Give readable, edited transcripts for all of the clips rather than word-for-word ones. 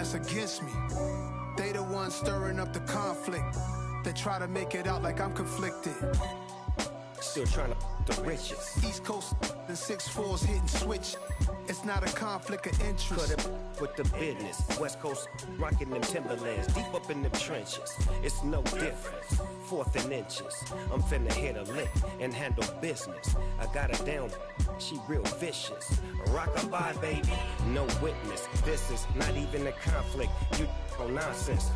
that's against me. They the ones stirring up the conflict. They try to make it out like I'm conflicted. Still trying to the riches. East Coast and 6'4s hitting switch. It's not a conflict of interest. Cut it with the business. West Coast rocking them Timberlands, deep up in them trenches. It's no difference. 4th and inches. I'm finna hit a lick and handle business. I got her down. She real vicious. Rockabye, baby. No witness. This is not even a conflict. You on nonsense.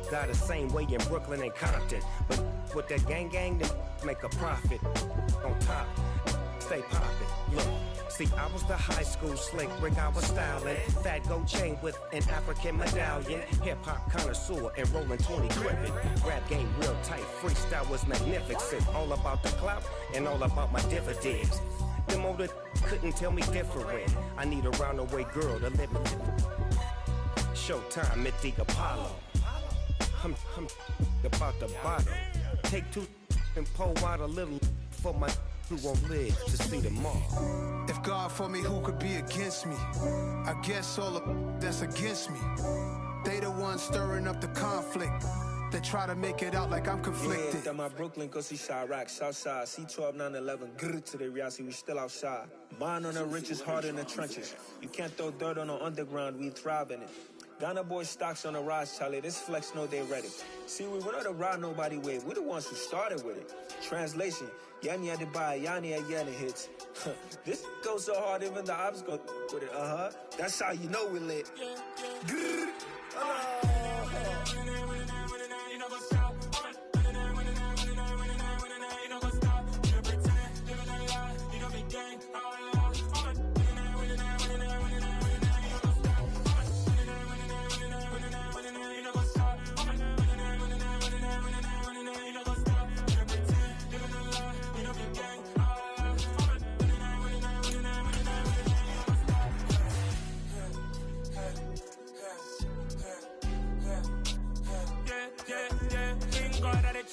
Got the same way in Brooklyn and Compton. But with that gang, then make a profit. On top, stay poppin'. Look. See, I was the high school slick Rick, I was styling. Fat gold chain with an African medallion. Hip-hop connoisseur and rolling 20 crippin'. Rap game real tight, freestyle was magnificent. All about the clout and all about my dividends. Them older couldn't tell me different. I need a roundaway girl to live with. Showtime at the Apollo. I'm about the bottle. Take 2 and pour out a little for my who won't live to see tomorrow. If God for me, who could be against me? I guess all of that's against me. They the ones stirring up the conflict. They try to make it out like I'm conflicted. Yeah, that my Brooklyn, go see Chirac, Southside, C12, 911, grrr to the reality, we still outside. Mine on the riches, hard in the trenches. You can't throw dirt on the underground, we thrive in it. Ghana boys stocks on the rise, Charlie. This flex know they ready. See, we not the ride nobody with. We're the ones who started with it. Translation: Yanni had to buy, Yanni had Yanni hits. This goes so hard, even the ops go with it. That's how you know we lit. Grrr.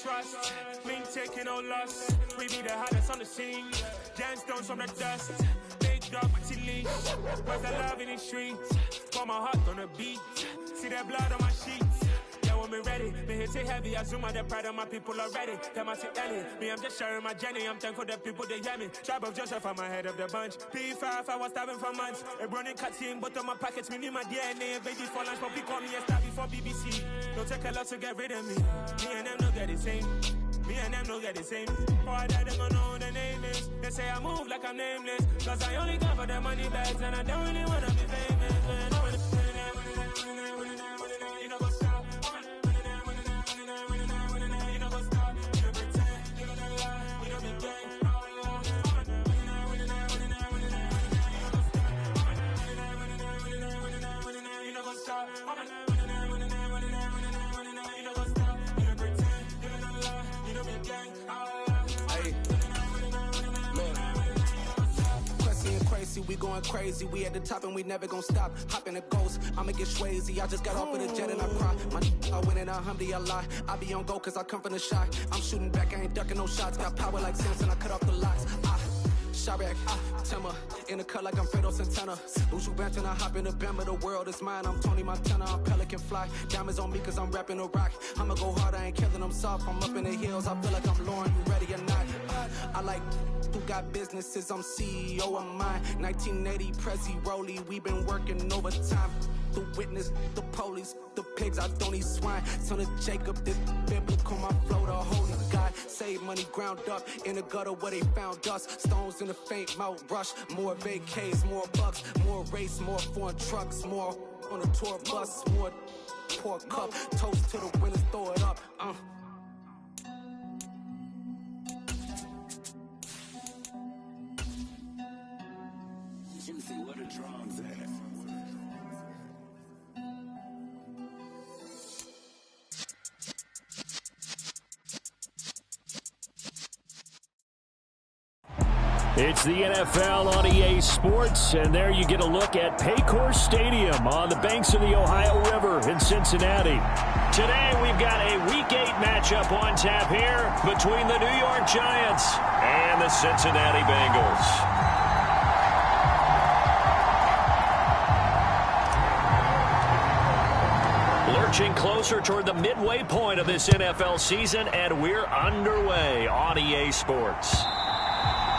Trust, we ain't taking no loss. We be the hottest on the scene. Gemstones from the dust. Big dog with leash. Where's the love in the streets? Pour my heart on the beat. See that blood on my sheets. Yeah, when we ready, me hit it heavy. I zoom out the pride of my people already. Them I see Ellie. Me, I'm just sharing my journey. I'm thankful that people they hear me. Tribe of Joseph, I'm ahead of the bunch. P5, I was starving for months. A running cutscene, but on my pockets, me need my DNA. Baby for lunch, but call me a star before BBC. Don't take a lot to get rid of me. Me and them no get the same. Me and them no get the same. For that they gon' know who the name is. They say I move like I'm nameless. Cause I only got for the money bags and I don't really wanna be famous. You know what's up? You know what's up? You don't pretend, you don't lie, you don't be gang. You know what's up? Crazy, we going crazy. We at the top and we never gon' stop. Hop in the ghost, I'ma get swayzy. I just got off of the jet and I cry. I win in a Humvee, I lie. I be on go cause I come from the shot. I'm shooting back, I ain't ducking no shots. Got power like Samson, I cut off the locks. Chirac, Timmer, in the cut like I'm Fredo Santana. Buju Banton, I hop in the Bama, the world is mine. I'm Tony Montana, I'm Pelican Fly. Diamonds on me cause I'm rapping a rock. I'ma go hard, I ain't killing them soft. I'm up in the hills, I feel like I'm Lauren, you ready or not? I like who got businesses, I'm CEO of mine. 1980 Prezi Rolly, we been working overtime. The witness, the police, the pigs, I don't eat swine. Son of Jacob, this biblical, my flow, the holy God. Save money ground up in the gutter where they found us. Stones in the faint mouth rush. More vacays, more bucks, more race, more foreign trucks, more on a tour bus, more pork cup. Toast to the winners, throw it up. Where the drums at? It's the NFL on EA Sports, and there you get a look at Paycor Stadium on the banks of the Ohio River in Cincinnati. Today we've got a Week 8 matchup on tap here between the New York Giants and the Cincinnati Bengals. Marching closer toward the midway point of this NFL season, and we're underway on EA Sports.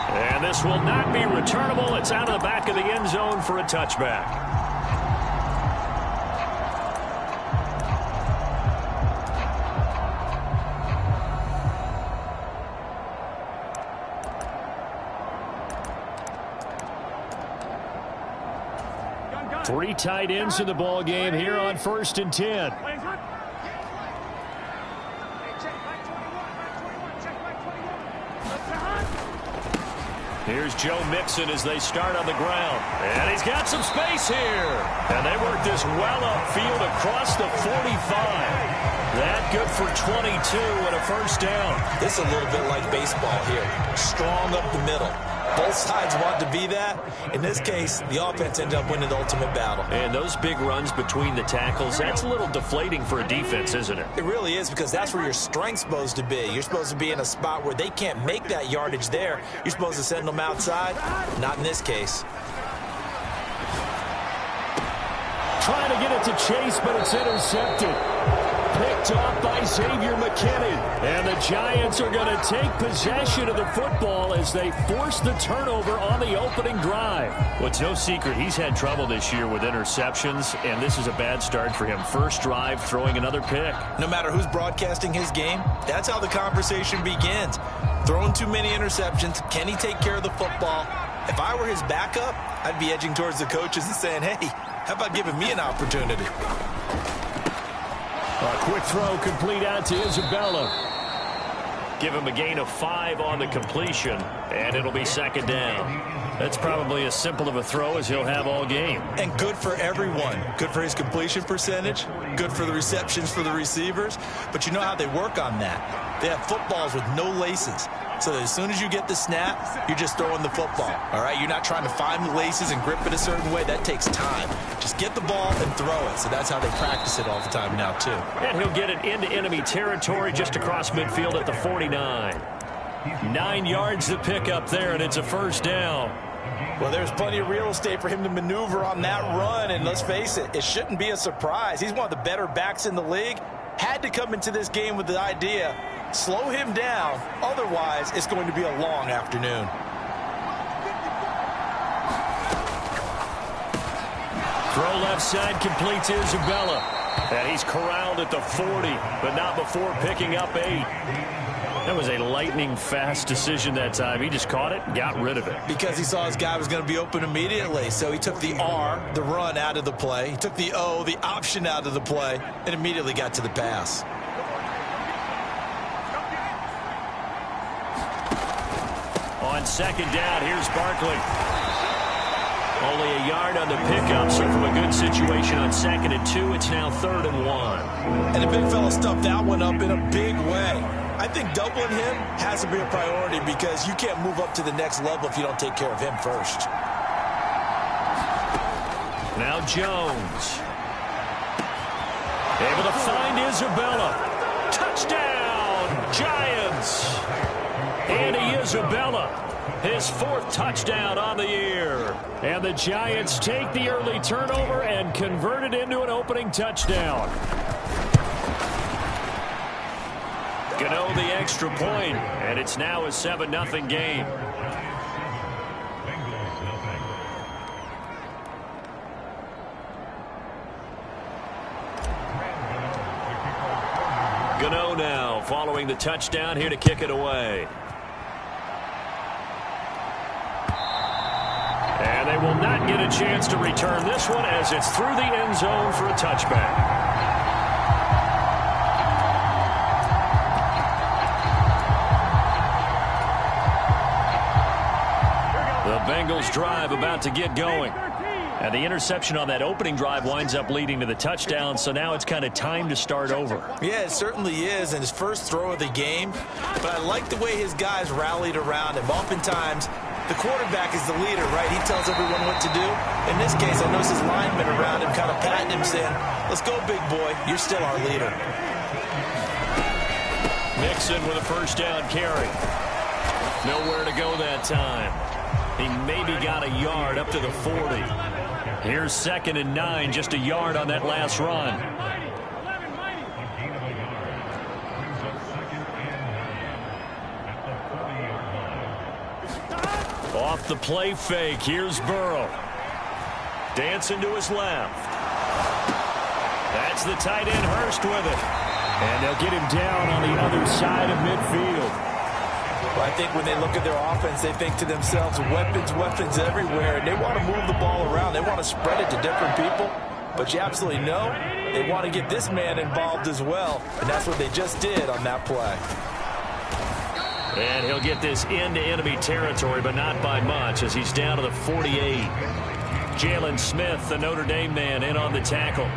And this will not be returnable. It's out of the back of the end zone for a touchback. Three tight ends in the ball game here on 1st and 10. Here's Joe Mixon as they start on the ground. And he's got some space here. And they work this well upfield across the 45. That good for 22 and a first down. This is a little bit like baseball here. Strong up the middle. Both sides want to be that. In this case, the offense ended up winning the ultimate battle. And those big runs between the tackles, that's a little deflating for a defense, isn't it? It really is, because that's where your strength's supposed to be. You're supposed to be in a spot where they can't make that yardage there. You're supposed to send them outside. Not in this case. Trying to get it to Chase, but it's intercepted. Picked off by Xavier McKinney. And the Giants are going to take possession of the football as they force the turnover on the opening drive. Well, it's no secret he's had trouble this year with interceptions, and this is a bad start for him. First drive, throwing another pick. No matter who's broadcasting his game, that's how the conversation begins. Throwing too many interceptions. Can he take care of the football? If I were his backup, I'd be edging towards the coaches and saying, hey, how about giving me an opportunity? A quick throw complete out to Isabella. Give him a gain of 5 on the completion, and it'll be second down. That's probably as simple of a throw as he'll have all game. And good for everyone. Good for his completion percentage. Good for the receptions for the receivers. But you know how they work on that. They have footballs with no laces. So that as soon as you get the snap, you're just throwing the football. All right? You're not trying to find the laces and grip it a certain way. That takes time. Just get the ball and throw it. So that's how they practice it all the time now, too. And he'll get it into enemy territory just across midfield at the 49. 9 yards to pick up there, and it's a first down. Well, there's plenty of real estate for him to maneuver on that run, and let's face it, it shouldn't be a surprise. He's one of the better backs in the league. Had to come into this game with the idea, slow him down, otherwise it's going to be a long afternoon. Throw left side, complete to Isabella. And he's corralled at the 40, but not before picking up 8. That was a lightning-fast decision that time. He just caught it and got rid of it. Because he saw his guy was going to be open immediately. So he took the R, the run, out of the play. He took the O, the option, out of the play, and immediately got to the pass. On second down, here's Barkley. Only a yard on the pickup, so from a good situation on 2nd and 2, it's now 3rd and 1. And the big fella stuffed that one up in a big way. I think doubling him has to be a priority because you can't move up to the next level if you don't take care of him first. Now Jones. Able to find Isabella. Touchdown, Giants. Andy Isabella, his 4th touchdown on the year. And the Giants take the early turnover and convert it into an opening touchdown. Gano the extra point, and it's now a 7-0 game. Gano now following the touchdown here to kick it away. And they will not get a chance to return this one as it's through the end zone for a touchback. The Bengals drive about to get going. And the interception on that opening drive winds up leading to the touchdown, so now it's kind of time to start over. Yeah, it certainly is, and his first throw of the game. But I like the way his guys rallied around him. Oftentimes, the quarterback is the leader, right? He tells everyone what to do. In this case, I noticed his linemen around him kind of patting him, saying, let's go, big boy. You're still our leader. Mixon with a first down carry. Nowhere to go that time. He maybe got a yard up to the 40. Here's 2nd and 9, just a yard on that last run. Off the play fake, here's Burrow. Dancing to his left. That's the tight end Hurst with it. And they'll get him down on the other side of midfield. Well, I think when they look at their offense, they think to themselves, weapons everywhere. And they want to move the ball around. They want to spread it to different people. But you absolutely know they want to get this man involved as well. And that's what they just did on that play. And he'll get this into enemy territory, but not by much, as he's down to the 48. Jalen Smith, the Notre Dame man, in on the tackle.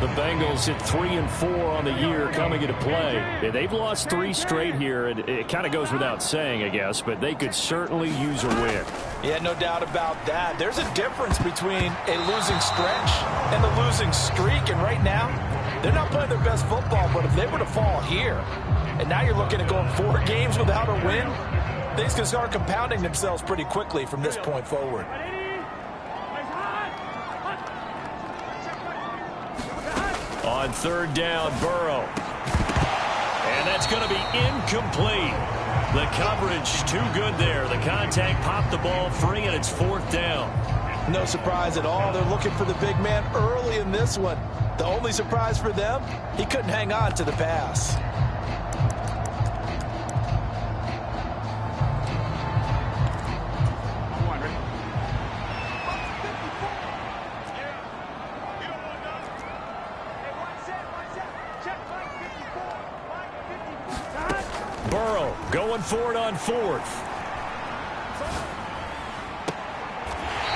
The Bengals at 3-4 on the year coming into play. Yeah, they've lost 3 straight here, and it kind of goes without saying, I guess, but they could certainly use a win. Yeah, no doubt about that. There's a difference between a losing stretch and a losing streak, and right now, they're not playing their best football, but if they were to fall here, and now you're looking at going 4 games without a win, things can start compounding themselves pretty quickly from this point forward. On 3rd down, Burrow. And that's going to be incomplete. The coverage too good there. The contact popped the ball free, and it's 4th down. No surprise at all. They're looking for the big man early in this one. The only surprise for them, he couldn't hang on to the pass. Burrow going for it on 4th.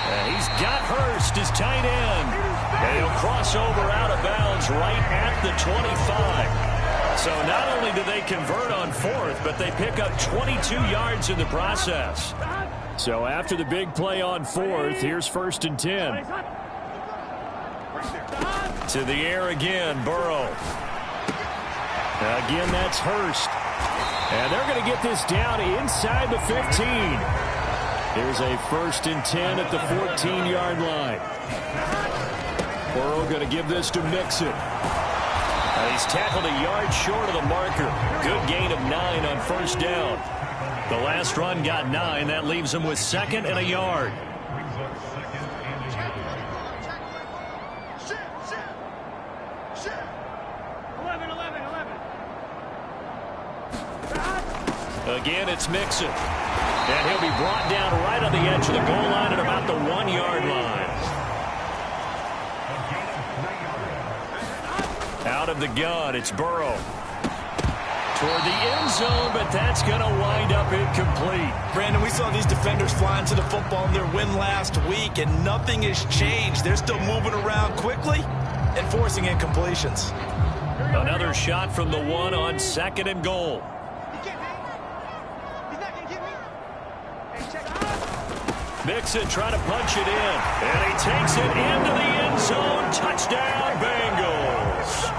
And he's got Hurst, his tight end. And he'll cross over out of bounds right at the 25. So not only do they convert on 4th, but they pick up 22 yards in the process. So after the big play on 4th, here's 1st and 10. To the air again, Burrow. Again, that's Hurst. And they're going to get this down inside the 15. Here's a 1st and 10 at the 14-yard line. Burrow going to give this to Mixon. He's tackled a yard short of the marker. Good gain of 9 on 1st down. The last run got 9. That leaves him with 2nd and a yard. Again, it's Mixon. And he'll be brought down right on the edge of the goal line at about the 1-yard line. Out of the gun, it's Burrow. Toward the end zone, but that's going to wind up incomplete. Brandon, we saw these defenders flying to the football in their win last week, and nothing has changed. They're still moving around quickly and forcing incompletions. Another shot from the 1 on 2nd and goal. Mixon trying to punch it in, and he takes it into the end zone. Touchdown, Bengals.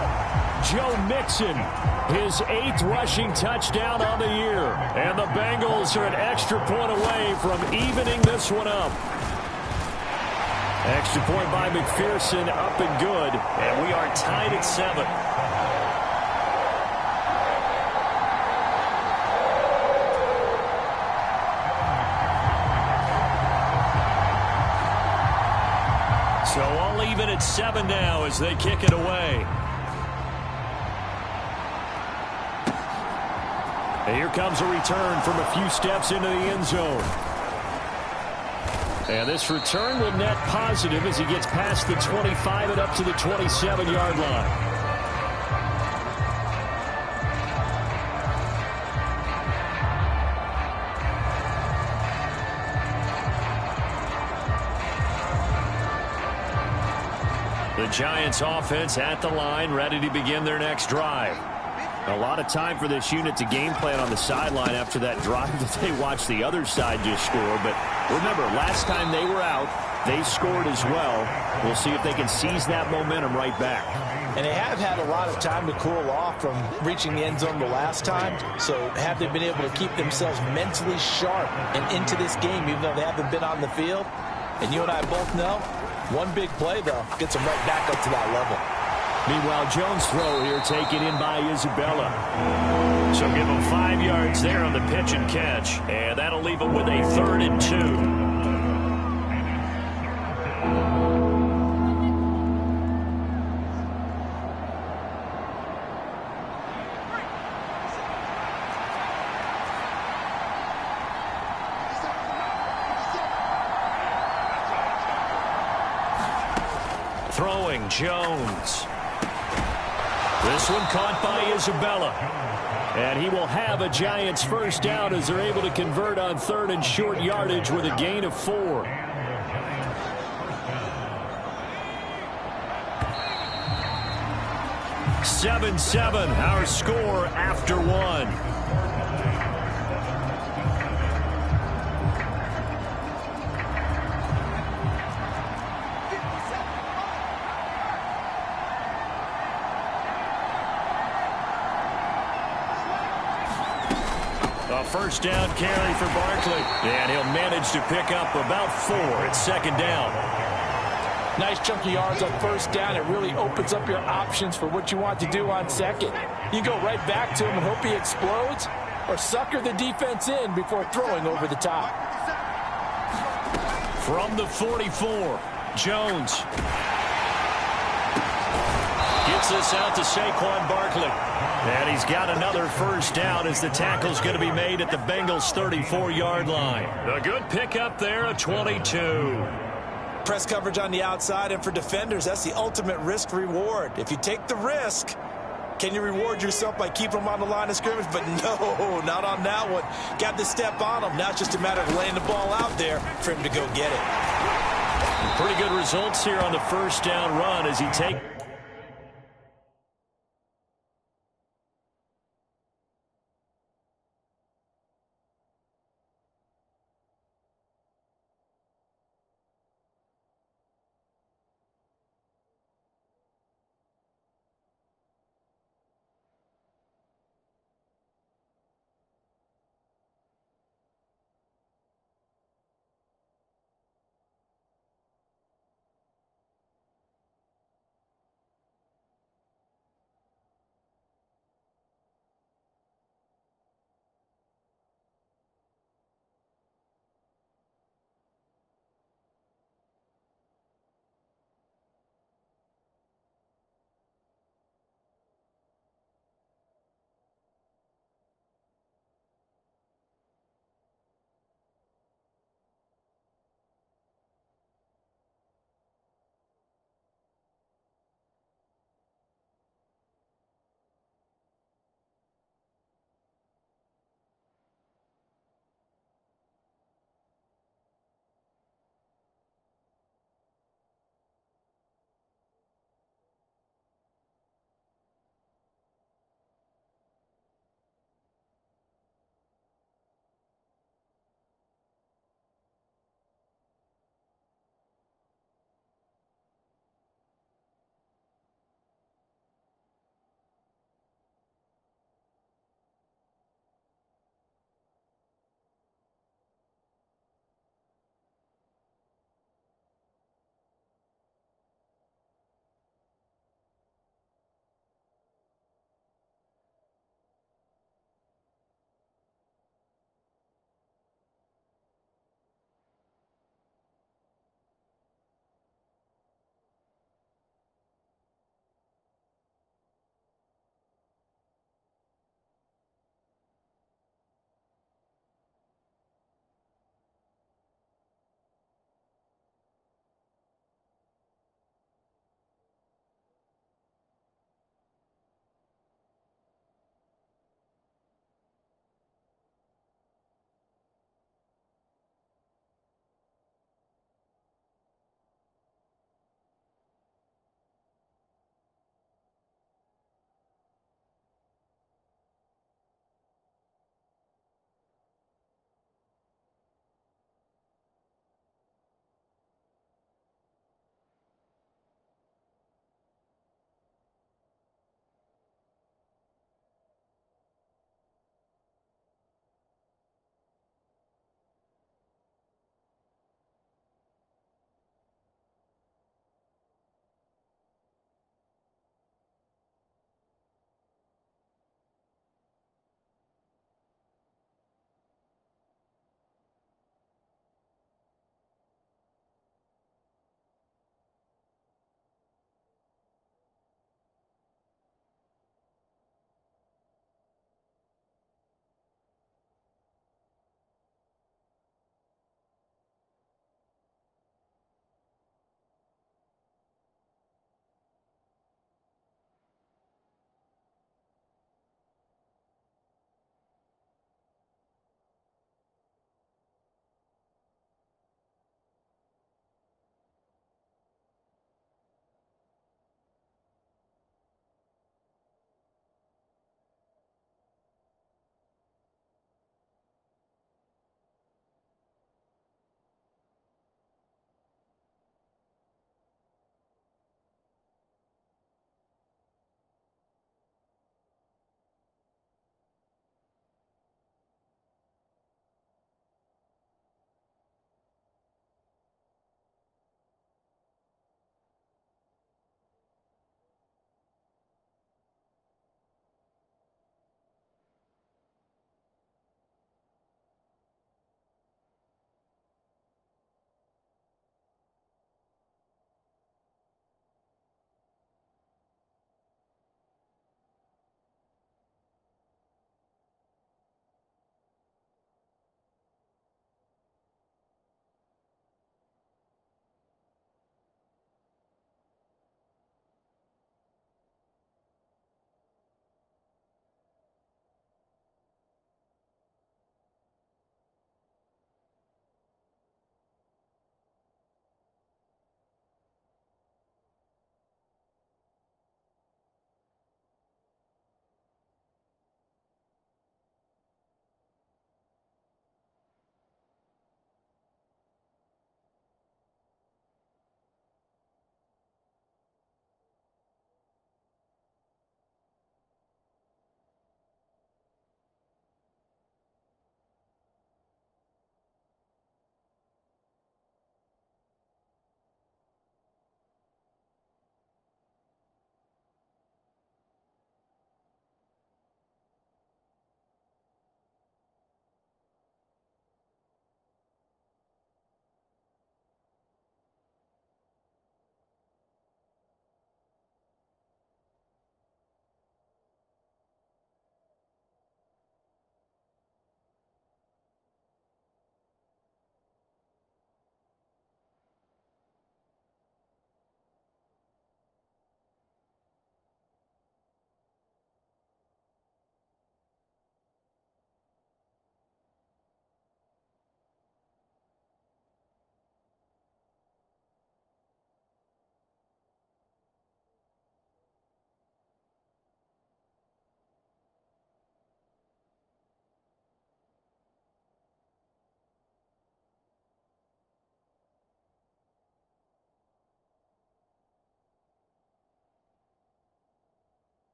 Joe Mixon, his 8th rushing touchdown on the year. And the Bengals are an extra point away from evening this one up. Extra point by McPherson, up and good. And we are tied at 7. So all even at 7 now as they kick it away. And here comes a return from a few steps into the end zone. And this return will net positive as he gets past the 25 and up to the 27-yard line. The Giants offense at the line, ready to begin their next drive. A lot of time for this unit to game plan on the sideline after that drive that they watched the other side just score. But remember, last time they were out, they scored as well. We'll see if they can seize that momentum right back. And they have had a lot of time to cool off from reaching the end zone the last time. So have they been able to keep themselves mentally sharp and into this game, even though they haven't been on the field? And you and I both know, one big play, though, gets them right back up to that level. Meanwhile, Jones' throw here taken in by Isabella. So give him 5 yards there on the pitch and catch. And that'll leave him with a 3rd and 2. Throwing Jones. This one caught by Isabella. And he will have a Giants first down as they're able to convert on 3rd and short yardage with a gain of 4. "7-7", our score after 1. A first down carry for Barkley. And he'll manage to pick up about 4 at 2nd down. Nice chunky yards on first down. It really opens up your options for what you want to do on 2nd. You go right back to him and hope he explodes, or sucker the defense in before throwing over the top. From the 44, Jones gets this out to Saquon Barkley. And he's got another first down as the tackle's going to be made at the Bengals' 34-yard line. A good pickup there, a 22. Press coverage on the outside, and for defenders, that's the ultimate risk-reward. If you take the risk, can you reward yourself by keeping them on the line of scrimmage? But no, not on that one. Got to step on them. Now it's just a matter of laying the ball out there for him to go get it. Pretty good results here on the first down run as he takes.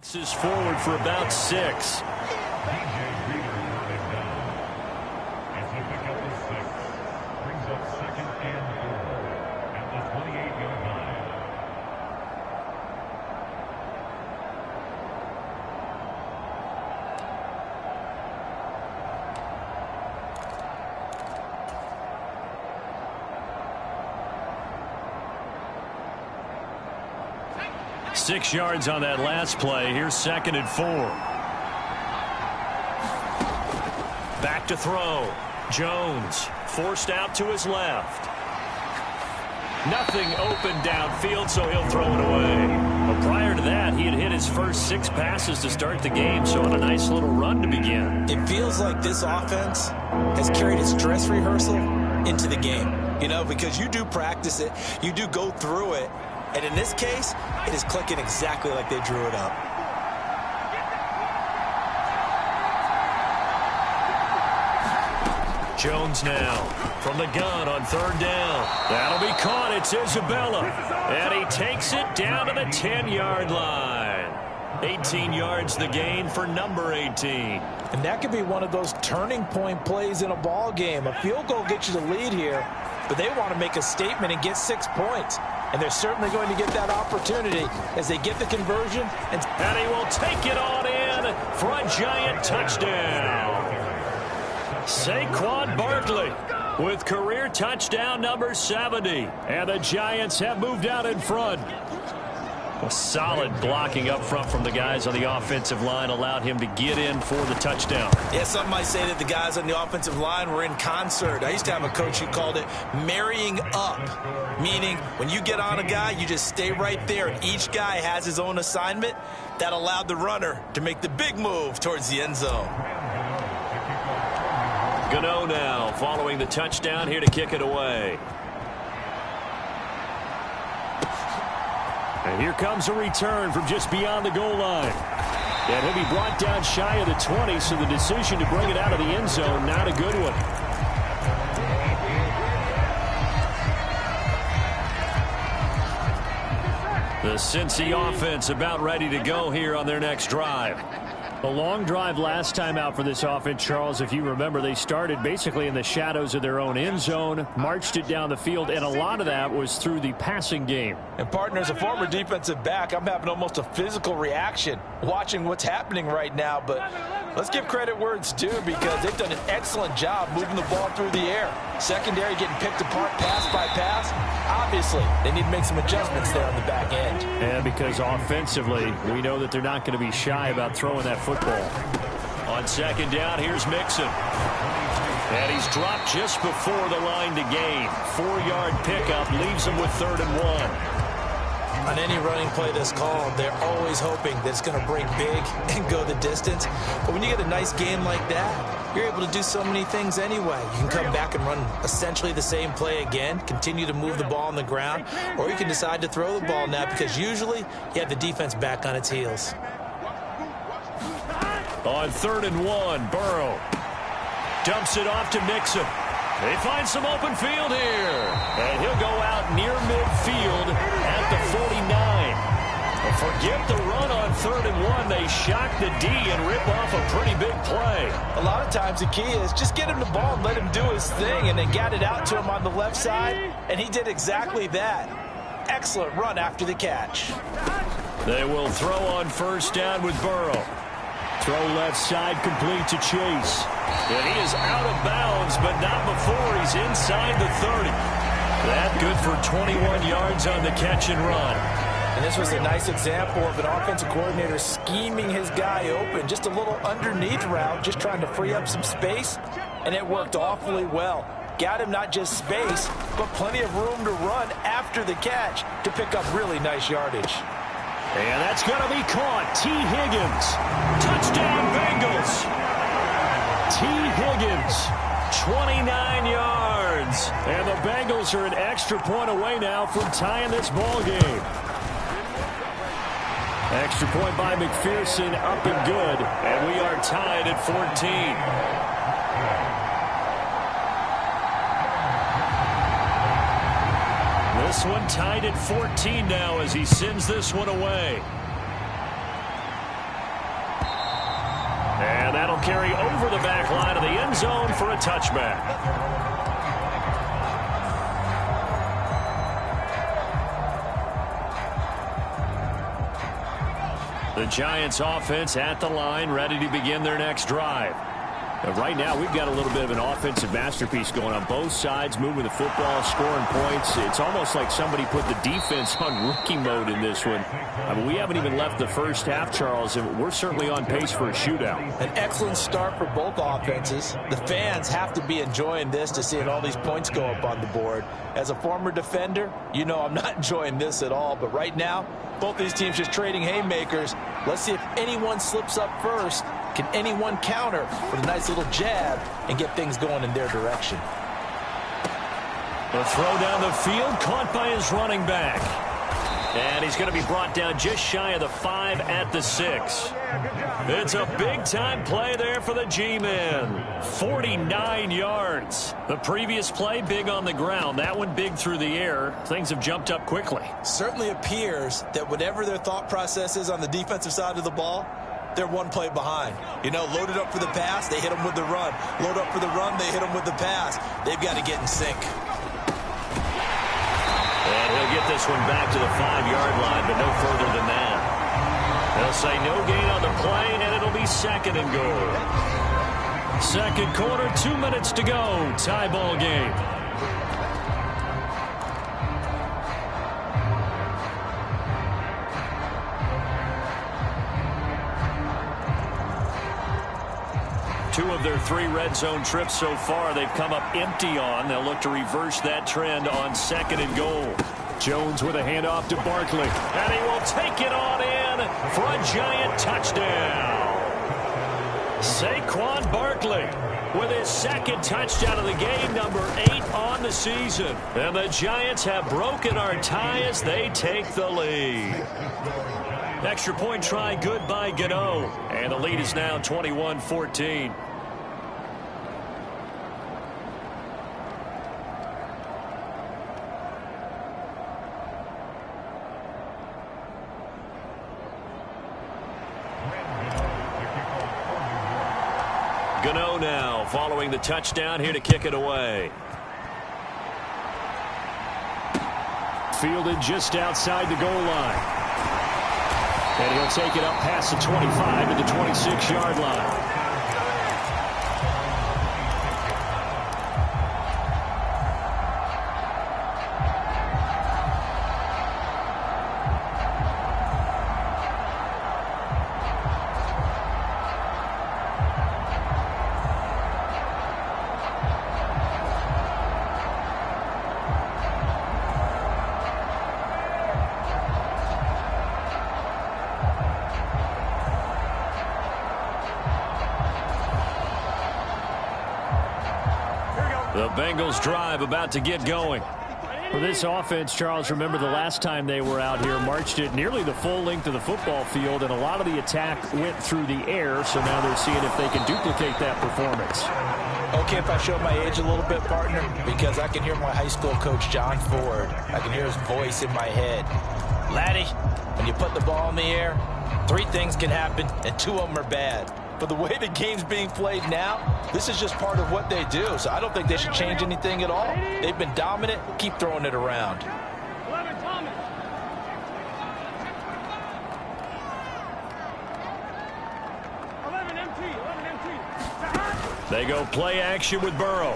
This is forward for about 6. Six yards on that last play. Here's 2nd and 4. Back to throw. Jones forced out to his left. Nothing open downfield, so he'll throw it away. But prior to that, he had hit his first 6 passes to start the game, so on a nice little run to begin. It feels like this offense has carried its dress rehearsal into the game. You know, because you do practice it, you do go through it, and in this case, it is clicking exactly like they drew it up. Jones now from the gun on 3rd down. That'll be caught. It's Isabella. And he takes it down to the 10-yard line. 18 yards the gain for number 18. And that could be one of those turning point plays in a ball game. A field goal gets you the lead here, but they want to make a statement and get 6 points. And they're certainly going to get that opportunity as they get the conversion. And he will take it on in for a giant touchdown. Saquon Barkley with career touchdown number 70. And the Giants have moved out in front. A solid blocking up front from the guys on the offensive line allowed him to get in for the touchdown. Yeah, some might say that the guys on the offensive line were in concert. I used to have a coach who called it marrying up, meaning when you get on a guy, you just stay right there, and each guy has his own assignment. That allowed the runner to make the big move towards the end zone. Gano now following the touchdown here to kick it away. And here comes a return from just beyond the goal line. And he'll be brought down shy of the 20, so the decision to bring it out of the end zone, not a good one. The Cincy offense about ready to go here on their next drive. A long drive last time out for this offense, Charles. If you remember, they started basically in the shadows of their own end zone, marched it down the field, and a lot of that was through the passing game. And, partner, as a former defensive back, I'm having almost a physical reaction watching what's happening right now. But let's give credit where it's due, because they've done an excellent job moving the ball through the air. Secondary getting picked apart pass by pass. Obviously, they need to make some adjustments there on the back end. And because offensively, we know that they're not going to be shy about throwing that football. On 2nd down, here's Mixon. And he's dropped just before the line to gain. 4-yard pickup leaves him with 3rd and 1. On any running play that's called, they're always hoping that it's going to break big and go the distance. But when you get a nice game like that, you're able to do so many things anyway. You can come back and run essentially the same play again, continue to move the ball on the ground, or you can decide to throw the ball now, because usually you have the defense back on its heels. On 3rd and 1, Burrow dumps it off to Mixon. They find some open field here. And he'll go out near midfield at the 49. Forget the run on 3rd and 1. They shock the D and rip off a pretty big play. A lot of times the key is just get him the ball and let him do his thing, and they got it out to him on the left side, and he did exactly that. Excellent run after the catch. They will throw on 1st down with Burrow. Throw left side complete to Chase. And he is out of bounds, but not before he's inside the 30. That good for 21 yards on the catch and run. And this was a nice example of an offensive coordinator scheming his guy open. Just a little underneath route, just trying to free up some space, and it worked awfully well. Got him not just space, but plenty of room to run after the catch to pick up really nice yardage. And that's going to be caught. T. Higgins. Touchdown, Bengals. T. Higgins, 29 yards. And the Bengals are an extra point away now from tying this ball game. Extra point by McPherson, up and good. And we are tied at 14. This one tied at 14 now as he sends this one away. carry over the back line of the end zone for a touchback. The Giants offense at the line, ready to begin their next drive. But right now, we've got a little bit of an offensive masterpiece going on both sides, moving the football, scoring points. It's almost like somebody put the defense on rookie mode in this one. I mean, we haven't even left the first half, Charles, and we're certainly on pace for a shootout. An excellent start for both offenses. The fans have to be enjoying this to seeing all these points go up on the board. As a former defender, you know I'm not enjoying this at all. But right now, both these teams just trading haymakers. Let's see if anyone slips up first. Can anyone counter with a nice little jab and get things going in their direction? The throw down the field, caught by his running back. And he's going to be brought down just shy of the 5 at the 6. It's a big-time play there for the G-men. 49 yards. The previous play, big on the ground. That one big through the air. Things have jumped up quickly. Certainly appears that whatever their thought process is on the defensive side of the ball, they're one play behind. You know, loaded up for the pass, they hit them with the run. Load up for the run, they hit them with the pass. They've got to get in sync. And he'll get this one back to the 5-yard line, but no further than that. They'll say no gain on the play, and it'll be 2nd and goal. Second quarter, 2 minutes to go. Tie ball game. Two of their 3 red zone trips so far they've come up empty on. They'll look to reverse that trend on 2nd and goal. Jones with a handoff to Barkley. And he will take it on in for a Giant touchdown. Saquon Barkley with his 2nd touchdown of the game, number 8 on the season. And the Giants have broken our tie as they take the lead. Extra point try good by Gano. And the lead is now 21-14. Gano now following the touchdown here to kick it away. Fielded just outside the goal line. And he'll take it up past the 25 to the 26-yard line. The Bengals drive about to get going. For this offense, Charles, remember the last time they were out here, marched it nearly the full length of the football field, and a lot of the attack went through the air, so now they're seeing if they can duplicate that performance. Okay, if I show my age a little bit, partner, because I can hear my high school coach, John Ford. I can hear his voice in my head. Laddie, when you put the ball in the air, 3 things can happen, and 2 of them are bad. But the way the game's being played now, this is just part of what they do. So I don't think they should change anything at all. They've been dominant. Keep throwing it around. 11 Thomas. 11 MT. They go play action with Burrow.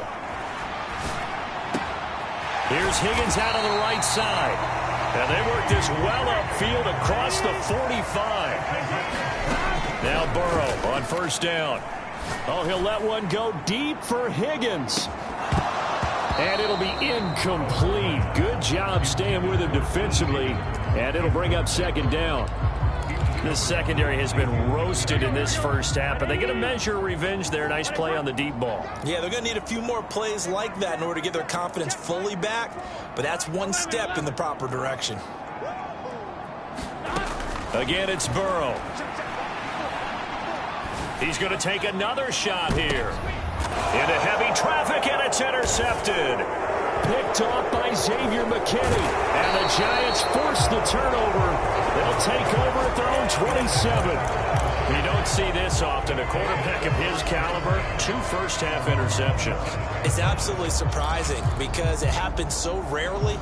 Here's Higgins out on the right side. And they work this well upfield across the 45. Now Burrow on first down. Oh, he'll let one go deep for Higgins. And it'll be incomplete. Good job staying with him defensively. And it'll bring up 2nd down. This secondary has been roasted in this first half, but they get a measure of revenge there. Nice play on the deep ball. Yeah, they're going to need a few more plays like that in order to get their confidence fully back. But that's one step in the proper direction. Again, it's Burrow. He's going to take another shot here. Into heavy traffic, and it's intercepted. Picked off by Xavier McKinney. And the Giants force the turnover. They'll take over at their own 27. You don't see this often. A quarterback of his caliber, 2 first-half interceptions. It's absolutely surprising because it happens so rarely.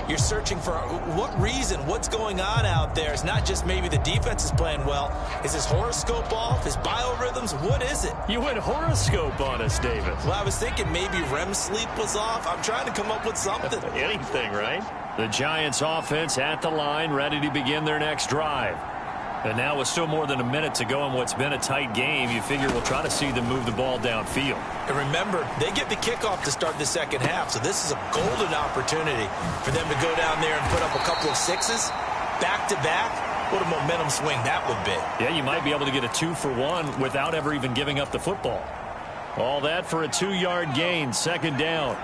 You're searching for what reason, what's going on out there. It's not just maybe the defense is playing well. Is his horoscope off? His biorhythms? What is it? You went horoscope on us, David. Well, I was thinking maybe REM sleep was off. I'm trying to come up with something. Anything, right? The Giants offense at the line, ready to begin their next drive. And now with still more than a minute to go in what's been a tight game, you figure we'll try to see them move the ball downfield. And remember, they get the kickoff to start the second half, so this is a golden opportunity for them to go down there and put up a couple of sixes back-to-back. What a momentum swing that would be. Yeah, you might be able to get a 2-for-1 without ever even giving up the football. All that for a 2-yard gain, second down.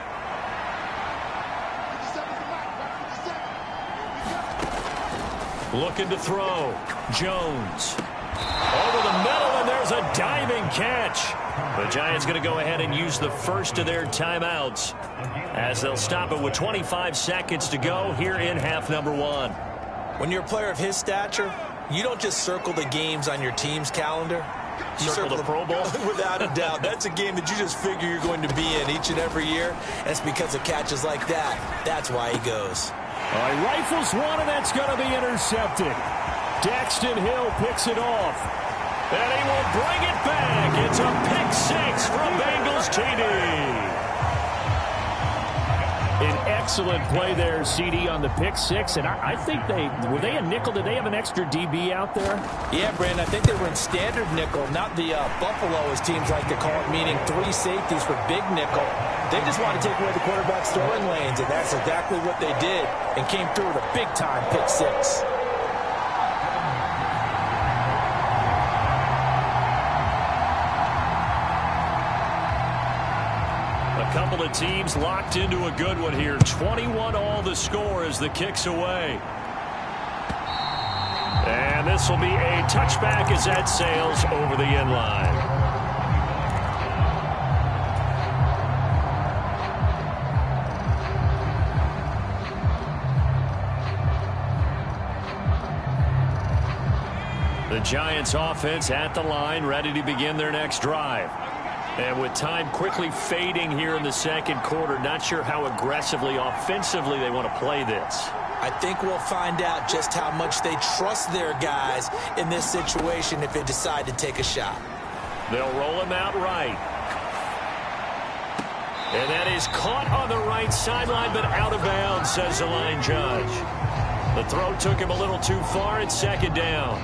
Looking to throw. Jones. Over the middle, and there's a diving catch. The Giants going to go ahead and use the first of their timeouts as they'll stop it with 25 seconds to go here in half number 1. When you're a player of his stature, you don't just circle the games on your team's calendar. You circle the Pro Bowl? Without a doubt. That's a game that you just figure you're going to be in each and every year. That's because of catches like that. That's why he goes. All right, rifles one, and that's going to be intercepted. Daxton Hill picks it off. And he will bring it back. It's a pick 6 from Bengals TD. An excellent play there, CD, on the pick 6. And I think were they a nickel? Did they have an extra DB out there? Yeah, Brandon, I think they were in standard nickel, not the Buffalo, as teams like to call it, meaning 3 safeties for big nickel. They just want to take away the quarterback's throwing lanes, and that's exactly what they did and came through with a big-time pick 6. A couple of teams locked into a good one here. 21 all the score as the kick's away. And this will be a touchback as that sails over the end line. The Giants offense at the line, ready to begin their next drive. And with time quickly fading here in the second quarter, not sure how aggressively, offensively they want to play this. I think we'll find out just how much they trust their guys in this situation if they decide to take a shot. They'll roll him out right. And that is caught on the right sideline, but out of bounds, says the line judge. The throw took him a little too far. It's second down.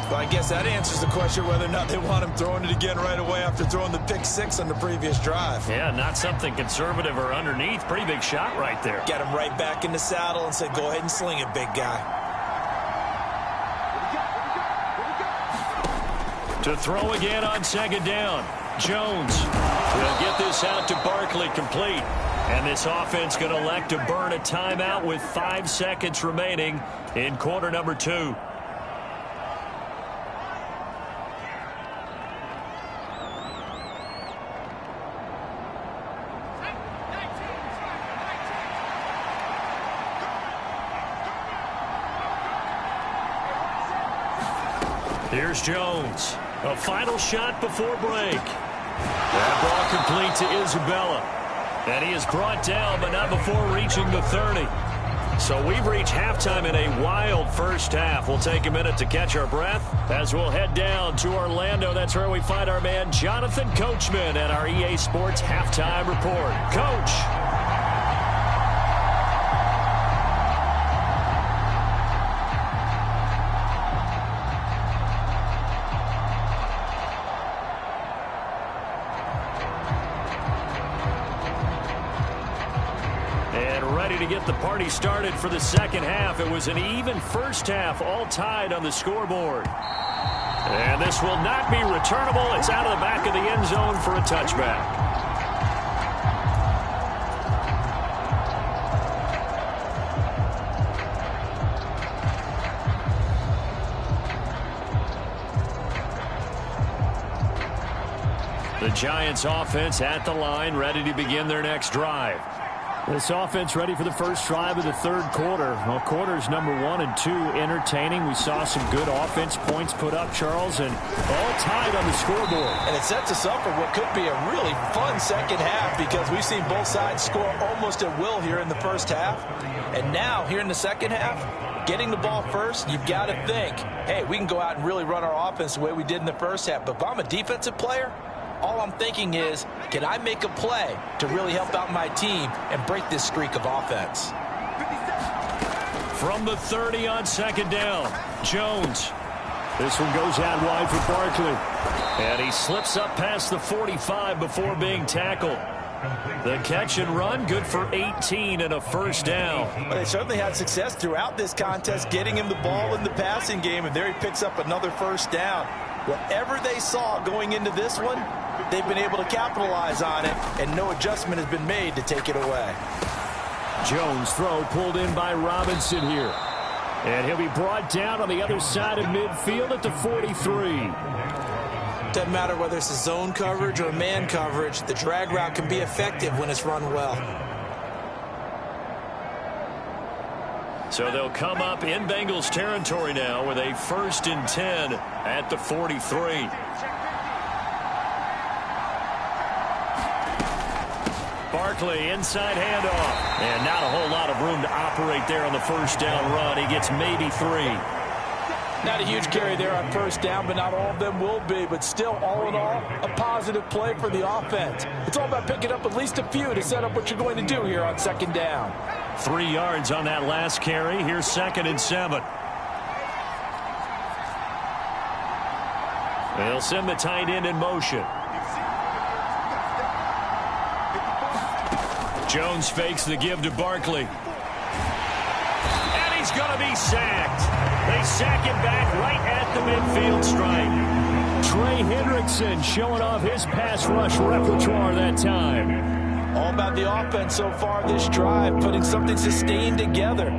Well, I guess that answers the question whether or not they want him throwing it again right away after throwing the pick 6 on the previous drive. Yeah, not something conservative or underneath. Pretty big shot right there. Get him right back in the saddle and say, go ahead and sling it, big guy. To throw again on second down. Jones will get this out to Barkley, complete. And this offense going to elect to burn a timeout with 5 seconds remaining in quarter number 2. Here's Jones. A final shot before break. That ball complete to Isabella. And he is brought down, but not before reaching the 30. So we've reached halftime in a wild first half. We'll take a minute to catch our breath as we'll head down to Orlando. That's where we find our man Jonathan Coachman at our EA Sports Halftime Report. Coach. To get the party started for the second half. It was an even first half, all tied on the scoreboard. And this will not be returnable. It's out of the back of the end zone for a touchback. The Giants offense at the line, ready to begin their next drive. This offense ready for the first drive of the third quarter. Well, quarters number 1 and 2 entertaining. We saw some good offense points put up, Charles, and all tied on the scoreboard. And it sets us up for what could be a really fun second half because we've seen both sides score almost at will here in the first half. And now, here in the second half, getting the ball first, you've got to think, hey, we can go out and really run our offense the way we did in the first half. But if I'm a defensive player, all I'm thinking is, can I make a play to really help out my team and break this streak of offense? From the 30 on second down, Jones. This one goes out wide for Barkley. And he slips up past the 45 before being tackled. The catch and run, good for 18 and a first down. Well, they certainly had success throughout this contest getting him the ball in the passing game, and there he picks up another first down. Whatever they saw going into this one, they've been able to capitalize on it, and no adjustment has been made to take it away. Jones' throw pulled in by Robinson here. And he'll be brought down on the other side of midfield at the 43. Doesn't matter whether it's a zone coverage or man coverage, the drag route can be effective when it's run well. So they'll come up in Bengals territory now with a 1st and 10 at the 43. Barkley, inside handoff. And not a whole lot of room to operate there on the first down run. He gets maybe 3. Not a huge carry there on first down, but not all of them will be. But still, all in all, a positive play for the offense. It's all about picking up at least a few to set up what you're going to do here on second down. 3 yards on that last carry. Here's 2nd and 7. They'll send the tight end in motion. Jones fakes the give to Barkley. And he's going to be sacked. They sack him back right at the midfield stripe. Trey Hendrickson showing off his pass rush repertoire that time. All about the offense so far this drive, putting something sustained together.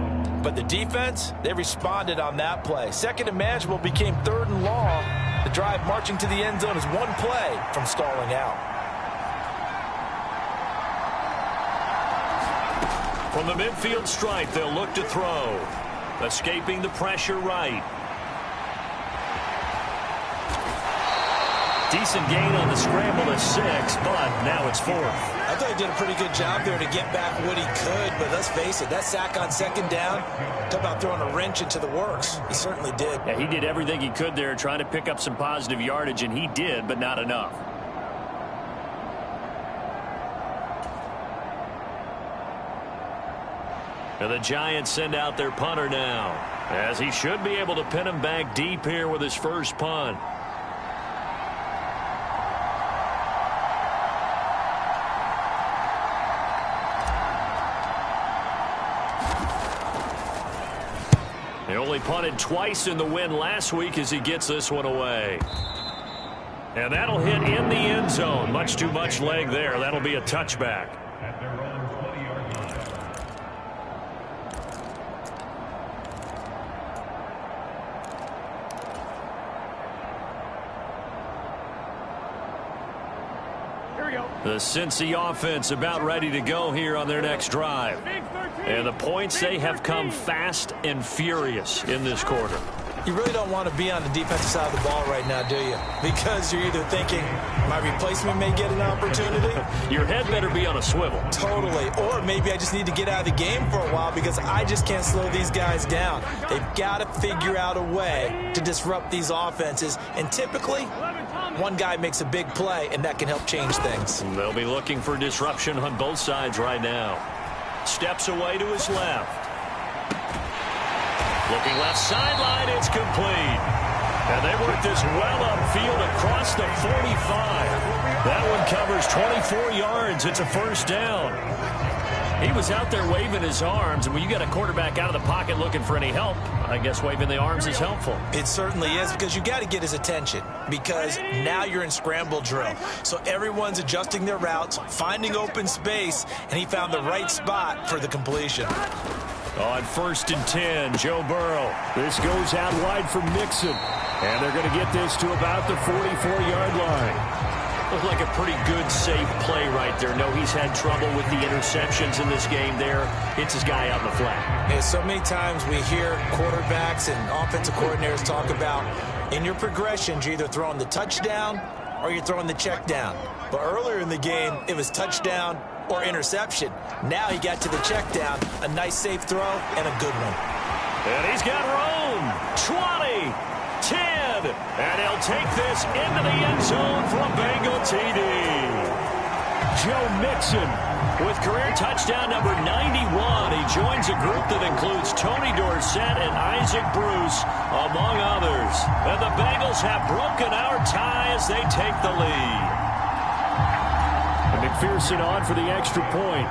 But the defense, they responded on that play. 2nd and manageable became 3rd and long. The drive marching to the end zone is one play from stalling out. From the midfield stripe, they'll look to throw. Escaping the pressure right. Decent gain on the scramble at 6, but now it's 4th. I thought he did a pretty good job there to get back what he could, but let's face it, that sack on second down, talk about throwing a wrench into the works. He certainly did. Yeah, he did everything he could there trying to pick up some positive yardage, and he did, but not enough. And the Giants send out their punter now, as he should be able to pin him back deep here with his first punt. They only punted twice in the win last week as he gets this one away. And that'll hit in the end zone. Much too much leg there. That'll be a touchback. The Cincy offense about ready to go here on their next drive. And the points, they have come fast and furious in this quarter. You really don't want to be on the defensive side of the ball right now, do you? Because you're either thinking, my replacement may get an opportunity. Your head better be on a swivel. Totally. Or maybe I just need to get out of the game for a while because I just can't slow these guys down. They've got to figure out a way to disrupt these offenses. And typically, one guy makes a big play, and that can help change things. They'll be looking for disruption on both sides right now. Steps away to his left. Looking left sideline, it's complete. And they work this well upfield across the 45. That one covers 24 yards. It's a first down. He was out there waving his arms, and when you got a quarterback out of the pocket looking for any help, I guess waving the arms is helpful. It certainly is, because you got to get his attention, because now you're in scramble drill. So everyone's adjusting their routes, finding open space, and he found the right spot for the completion. On 1st and 10, Joe Burrow. This goes out wide for Mixon. And they're going to get this to about the 44-yard line. Looked like a pretty good, safe play right there. No, he's had trouble with the interceptions in this game there. Hits his guy out in the flat. Yeah, so many times we hear quarterbacks and offensive coordinators talk about in your progressions, you're either throwing the touchdown or you're throwing the check down. But earlier in the game, it was touchdown or interception. Now he got to the check down, a nice safe throw, and a good one. And he's got room. 20, 10, and he'll take this into the end zone for a Bengal TD. Joe Mixon with career touchdown number 91. He joins a group that includes Tony Dorsett and Isaac Bruce, among others. And the Bengals have broken our tie as they take the lead. And McPherson on for the extra point.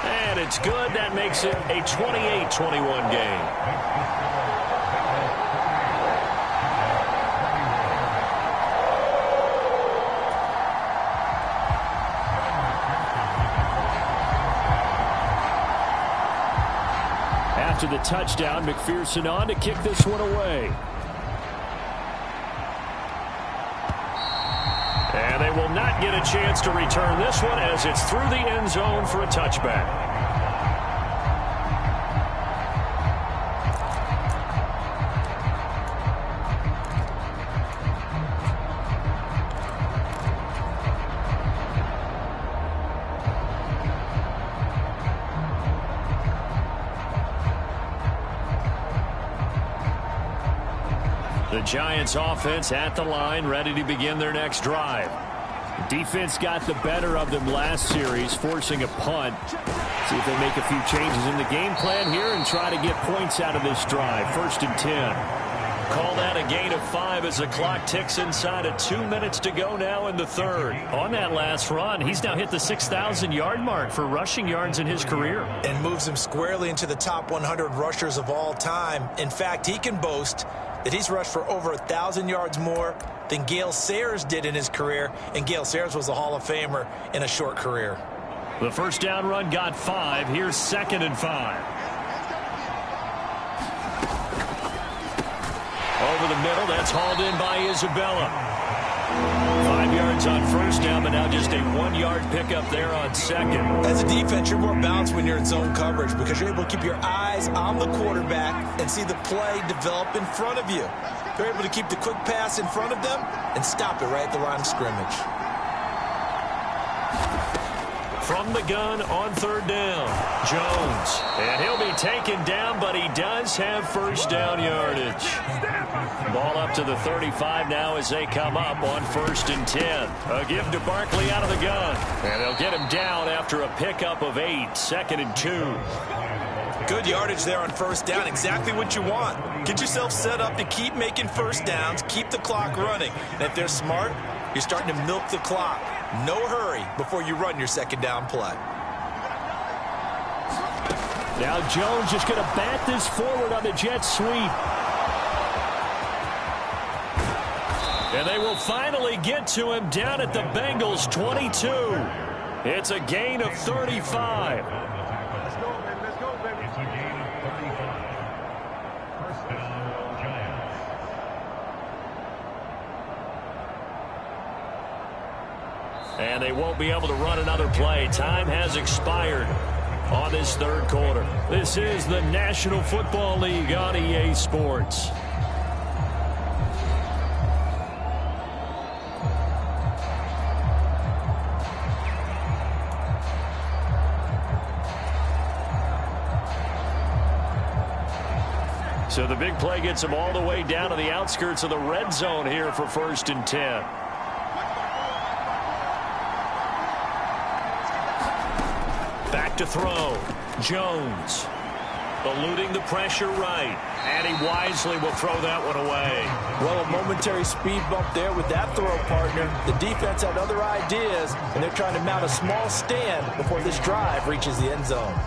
And it's good. That makes it a 28-21 game. After the touchdown, McPherson on to kick this one away. And they will not get a chance to return this one as it's through the end zone for a touchback. The Giants offense at the line, ready to begin their next drive. The defense got the better of them last series, forcing a punt. See if they make a few changes in the game plan here and try to get points out of this drive. 1st and 10. Call that a gain of 5 as the clock ticks inside of 2 minutes to go now in the third. On that last run, he's now hit the 6,000-yard mark for rushing yards in his career. And moves him squarely into the top 100 rushers of all time. In fact, he can boast that he's rushed for over 1,000 yards more than Gale Sayers did in his career, and Gale Sayers was a Hall of Famer in a short career. The first down run got 5. Here's 2nd and 5. Over the middle, that's hauled in by Isabella. 5 yards on first down, but now just a 1-yard pickup there on second. As a defense, you're more balanced when you're in zone coverage because you're able to keep your eyes on the quarterback and see the play develop in front of you. They're able to keep the quick pass in front of them and stop it right at the line of scrimmage. From the gun on 3rd down, Jones. And he'll be taken down, but he does have first down yardage. Ball up to the 35 now as they come up on 1st and 10. A give to Barkley out of the gun. And they'll get him down after a pickup of 8. 2nd and 2. Good yardage there on 1st down. Exactly what you want. Get yourself set up to keep making first downs, keep the clock running. And if they're smart, you're starting to milk the clock. No hurry before you run your 2nd down play. Now Jones just going to bat this forward on the jet sweep. And they will finally get to him down at the Bengals 22. It's a gain of 35. Let's go, baby. Let's go, baby. It's a gain of 35. First down, Giants. And they won't be able to run another play. Time has expired on this 3rd quarter. This is the National Football League on EA Sports. So the big play gets them all the way down to the outskirts of the red zone here for 1st and 10. Back to throw. Jones eluding the pressure right. And he wisely will throw that one away. Well, a momentary speed bump there with that throw, partner. The defense had other ideas, and they're trying to mount a small stand before this drive reaches the end zone.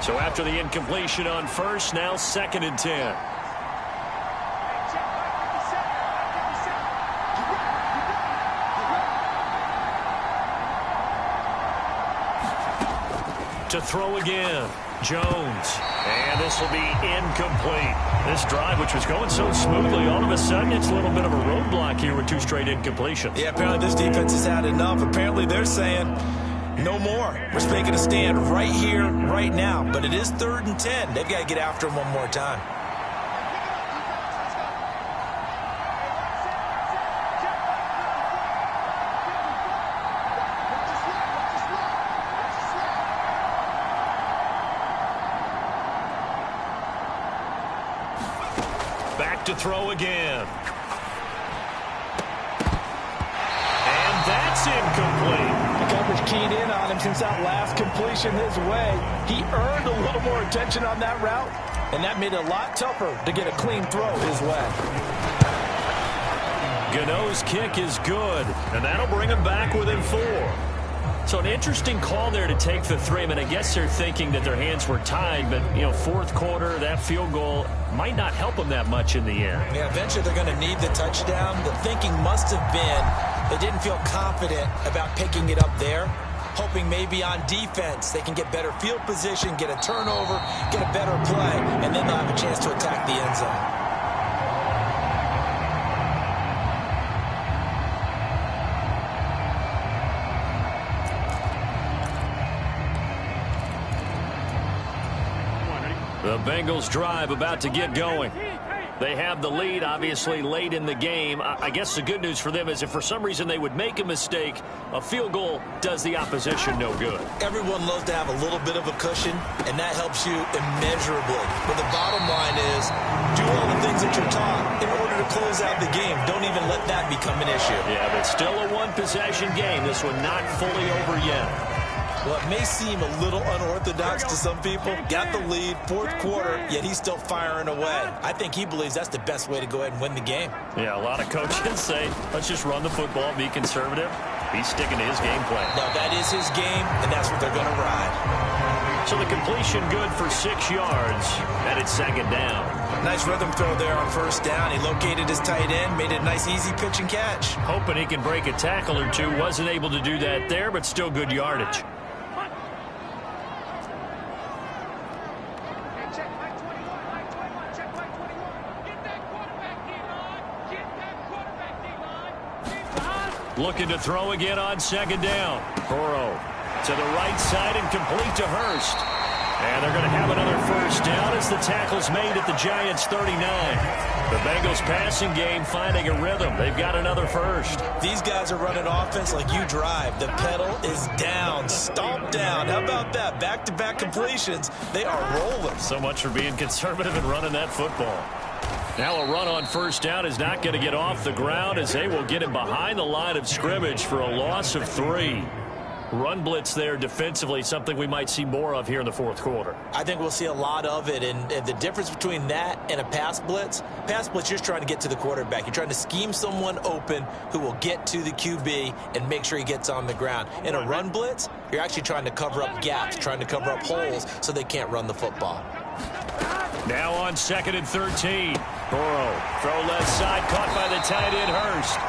So after the incompletion on first, now 2nd and 10. To throw again. Jones. And this will be incomplete. This drive, which was going so smoothly, all of a sudden it's a little bit of a roadblock here with 2 straight incompletions. Yeah, apparently this defense has had enough. Apparently they're saying no more. We're just making a stand right here, right now. But it is 3rd and 10. They've got to get after him one more time. To throw again. And that's incomplete. The coverage keyed in on him since that last completion his way. He earned a little more attention on that route, and that made it a lot tougher to get a clean throw his way. Gano's kick is good, and that'll bring him back within 4. So an interesting call there to take the 3. I mean, I guess they're thinking that their hands were tied, but, you know, 4th quarter, that field goal might not help them that much in the end. Yeah, eventually they're going to need the touchdown. The thinking must have been they didn't feel confident about picking it up there, hoping maybe on defense they can get better field position, get a turnover, get a better play, and then they'll have a chance to attack the end zone. The Bengals drive about to get going. They have the lead, obviously, late in the game. I guess the good news for them is if for some reason they would make a mistake, a field goal does the opposition no good. Everyone loves to have a little bit of a cushion, and that helps you immeasurably. But the bottom line is, do all the things that you're taught in order to close out the game. Don't even let that become an issue. Yeah, but still a one-possession game. This one not fully over yet. Well, it may seem a little unorthodox to some people. Got the lead, 4th quarter, yet he's still firing away. I think he believes that's the best way to go ahead and win the game. Yeah, a lot of coaches say, let's just run the football, be conservative. He's sticking to his game plan. No, that is his game, and that's what they're going to ride. So the completion good for 6 yards, and it's 2nd down. Nice rhythm throw there on 1st down. He located his tight end, made it a nice easy pitch and catch. Hoping he can break a tackle or 2. Wasn't able to do that there, but still good yardage. Looking to throw again on 2nd down. Burrow to the right side and complete to Hurst. And they're going to have another 1st down as the tackle's made at the Giants' 39. The Bengals passing game finding a rhythm. They've got another 1st. These guys are running offense like you drive. The pedal is down, stomped down. How about that? Back-to-back completions. They are rolling. So much for being conservative and running that football. Now a run on 1st down is not going to get off the ground as they will get him behind the line of scrimmage for a loss of 3. Run blitz there defensively, something we might see more of here in the 4th quarter. I think we'll see a lot of it, and the difference between that and a pass blitz, you're just trying to get to the quarterback. You're trying to scheme someone open who will get to the QB and make sure he gets on the ground. In a run blitz, you're actually trying to cover up gaps, trying to cover up holes so they can't run the football. Now on 2nd and 13. Burrow, throw left side, caught by the tight end Hurst.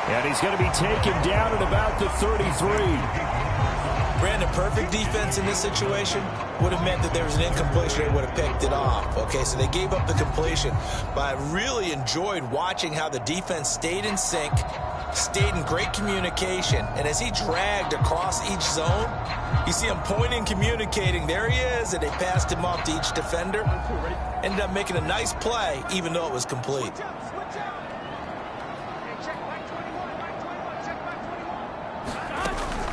And he's going to be taken down at about the 33. Brandon, perfect defense in this situation would have meant that there was an incompletion. They would have picked it off. Okay, so they gave up the completion. But I really enjoyed watching how the defense stayed in sync, stayed in great communication. And as he dragged across each zone, you see him pointing, communicating. There he is, and they passed him off to each defender. Ended up making a nice play, even though it was complete.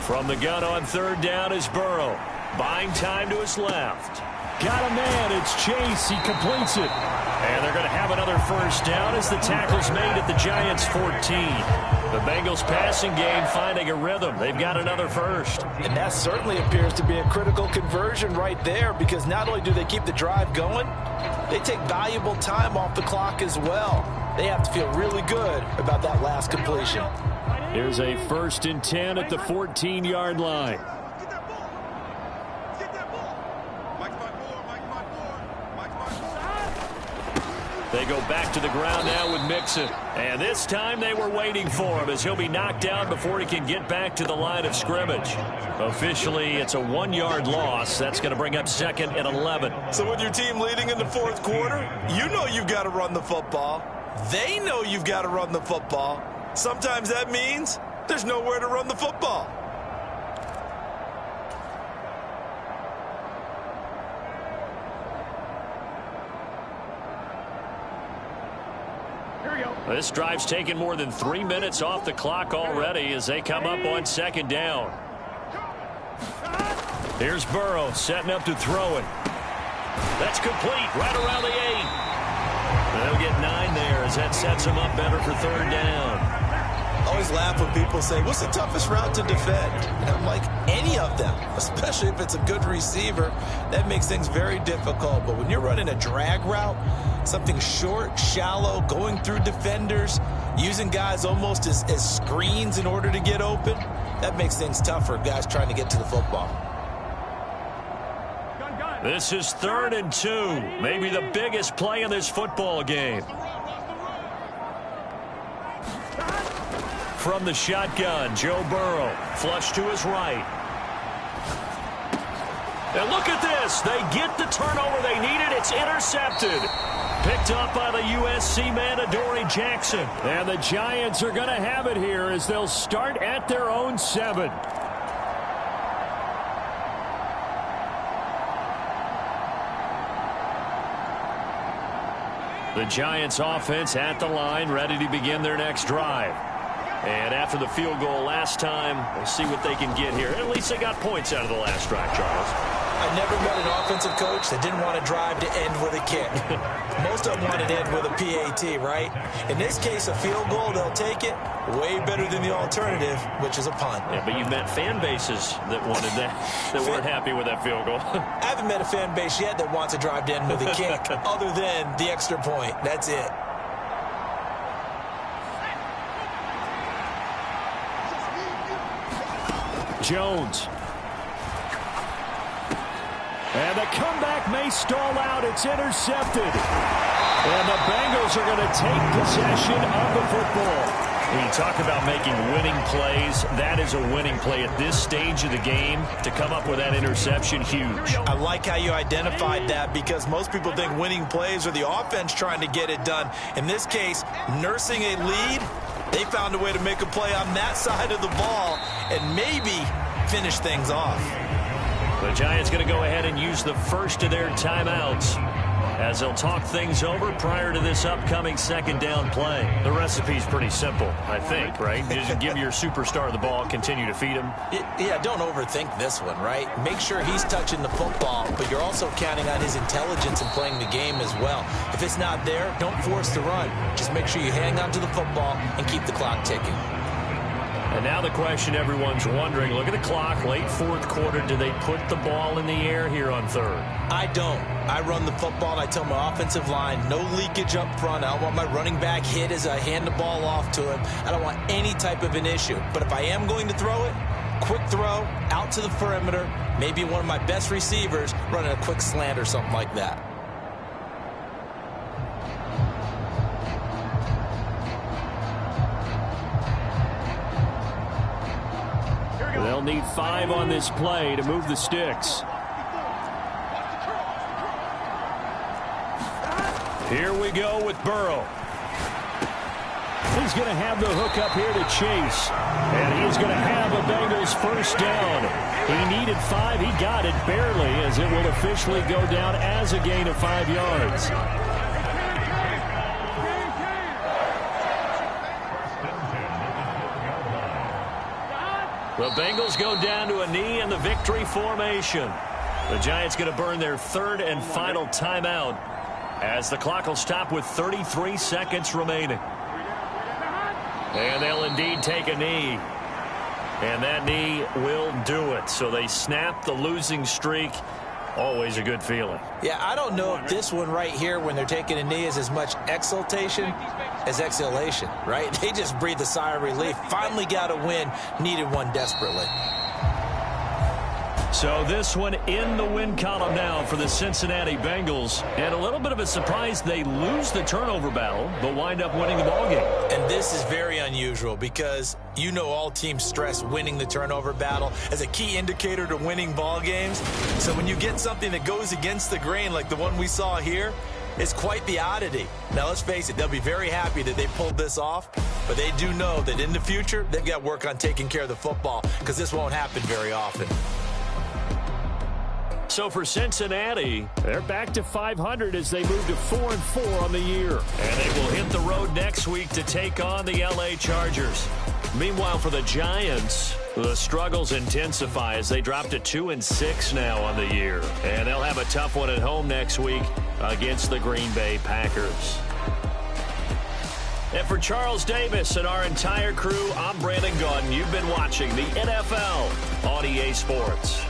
From the gun on 3rd down is Burrow. Buying time to his left. Got a man. It's Chase. He completes it. And they're going to have another 1st down as the tackle's made at the Giants' 14. The Bengals passing game finding a rhythm. They've got another 1st. And that certainly appears to be a critical conversion right there, because not only do they keep the drive going, they take valuable time off the clock as well. They have to feel really good about that last completion. Here's a 1st and 10 at the 14-yard line. They go back to the ground now with Mixon. And this time they were waiting for him as he'll be knocked down before he can get back to the line of scrimmage. Officially, it's a 1-yard loss. That's going to bring up 2nd and 11. So with your team leading in the 4th quarter, you know you've got to run the football. They know you've got to run the football. Sometimes that means there's nowhere to run the football. This drive's taken more than 3 minutes off the clock already as they come up on 2nd down. Here's Burrow setting up to throw it. That's complete right around the 8. They'll get 9 there as that sets them up better for 3rd down. I always laugh when people say, what's the toughest route to defend? And I'm like, any of them, especially if it's a good receiver. That makes things very difficult. But when you're running a drag route, something short, shallow, going through defenders, using guys almost as screens in order to get open, that makes things tough for guys trying to get to the football. This is 3rd and 2, maybe the biggest play in this football game. From the shotgun, Joe Burrow, flush to his right. And look at this. They get the turnover they needed. It's intercepted. Picked up by the USC man, Adoree Jackson. And the Giants are going to have it here as they'll start at their own 7. The Giants offense at the line, ready to begin their next drive. And after the field goal last time, we'll see what they can get here. At least they got points out of the last drive, Charles. I never met an offensive coach that didn't want to drive to end with a kick. Most of them want to end with a PAT, right? In this case, a field goal, they'll take it. Way better than the alternative, which is a punt. Yeah, but you've met fan bases that wanted that, that weren't happy with that field goal. I haven't met a fan base yet that wants to drive to end with a kick, other than the extra point. That's it. Jones. And the comeback may stall out. It's intercepted. And the Bengals are going to take possession of the football. When you talk about making winning plays, that is a winning play at this stage of the game. To come up with that interception, huge. I like how you identified that because most people think winning plays are the offense trying to get it done. In this case, nursing a lead, they found a way to make a play on that side of the ball and maybe finish things off. The Giants going to go ahead and use the first of their timeouts as they'll talk things over prior to this upcoming 2nd down play. The recipe's pretty simple, I think, right? You just give your superstar the ball, continue to feed him. Yeah, don't overthink this one, right? Make sure he's touching the football, but you're also counting on his intelligence in playing the game as well. If it's not there, don't force the run. Just make sure you hang on to the football and keep the clock ticking. And now the question everyone's wondering, look at the clock, late 4th quarter, do they put the ball in the air here on 3rd? I don't. I run the football, and I tell my offensive line, no leakage up front. I don't want my running back hit as I hand the ball off to him. I don't want any type of an issue. But if I am going to throw it, quick throw, out to the perimeter, maybe one of my best receivers running a quick slant or something like that. They'll need 5 on this play to move the sticks. Here we go with Burrow. He's going to have the hook up here to Chase. And he's going to have a Bengals first down. He needed 5. He got it barely as it will officially go down as a gain of 5 yards. The Bengals go down to a knee in the victory formation. The Giants going to burn their 3rd and final timeout as the clock will stop with 33 seconds remaining. And they'll indeed take a knee. And that knee will do it. So they snap the losing streak. Always a good feeling. Yeah, I don't know if this one right here, when they're taking a knee, is as much exultation as exhalation, right? They just breathe a sigh of relief. Finally got a win. Needed one desperately. So this one in the win column now for the Cincinnati Bengals. And a little bit of a surprise, they lose the turnover battle, but wind up winning the ballgame. And this is very unusual because you know all teams stress winning the turnover battle as a key indicator to winning ball games. So when you get something that goes against the grain like the one we saw here, it's quite the oddity. Now, let's face it, they'll be very happy that they pulled this off, but they do know that in the future, they've got work on taking care of the football because this won't happen very often. So for Cincinnati, they're back to 500 as they move to 4-4 on the year. And they will hit the road next week to take on the LA Chargers. Meanwhile, for the Giants, the struggles intensify as they drop to 2-6 now on the year. And they'll have a tough one at home next week against the Green Bay Packers. And for Charles Davis and our entire crew, I'm Brandon Gaudin. You've been watching the NFL on EA Sports.